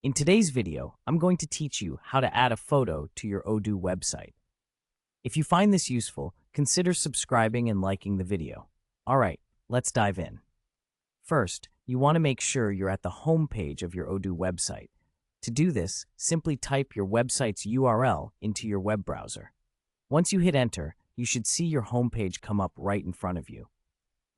In today's video, I'm going to teach you how to add a photo to your Odoo website. If you find this useful, consider subscribing and liking the video. All right, let's dive in. First, you want to make sure you're at the home page of your Odoo website. To do this, simply type your website's URL into your web browser. Once you hit enter, you should see your home page come up right in front of you.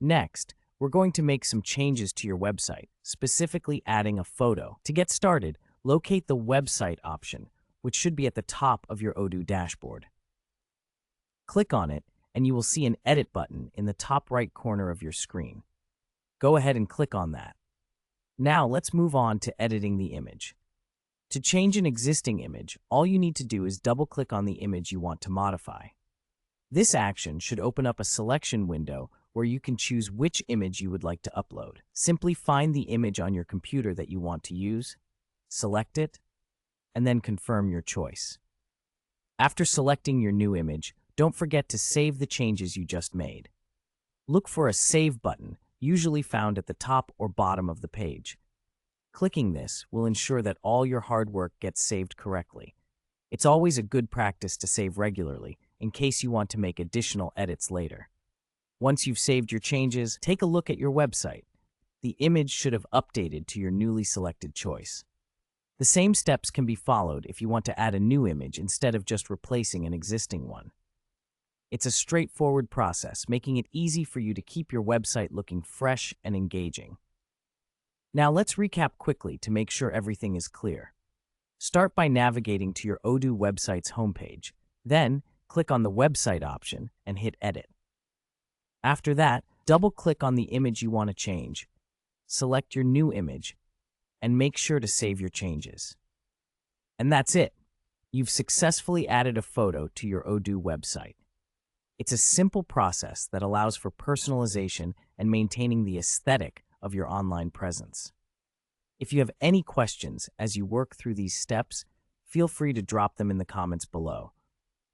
Next, we're going to make some changes to your website, specifically adding a photo. To get started, locate the website option, which should be at the top of your Odoo dashboard. Click on it, and you will see an edit button in the top right corner of your screen. Go ahead and click on that. Now let's move on to editing the image. To change an existing image, all you need to do is double-click on the image you want to modify. This action should open up a selection window where you can choose which image you would like to upload. Simply find the image on your computer that you want to use, select it, and then confirm your choice. After selecting your new image, don't forget to save the changes you just made. Look for a Save button, usually found at the top or bottom of the page. Clicking this will ensure that all your hard work gets saved correctly. It's always a good practice to save regularly in case you want to make additional edits later. Once you've saved your changes, take a look at your website. The image should have updated to your newly selected choice. The same steps can be followed if you want to add a new image instead of just replacing an existing one. It's a straightforward process, making it easy for you to keep your website looking fresh and engaging. Now let's recap quickly to make sure everything is clear. Start by navigating to your Odoo website's homepage. Then, click on the website option and hit Edit. After that, double-click on the image you want to change, select your new image, and make sure to save your changes. And that's it. You've successfully added a photo to your Odoo website. It's a simple process that allows for personalization and maintaining the aesthetic of your online presence. If you have any questions as you work through these steps, feel free to drop them in the comments below.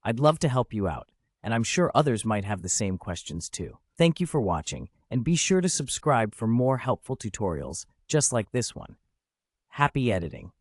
I'd love to help you out, and I'm sure others might have the same questions too. Thank you for watching, and be sure to subscribe for more helpful tutorials just like this one. Happy editing!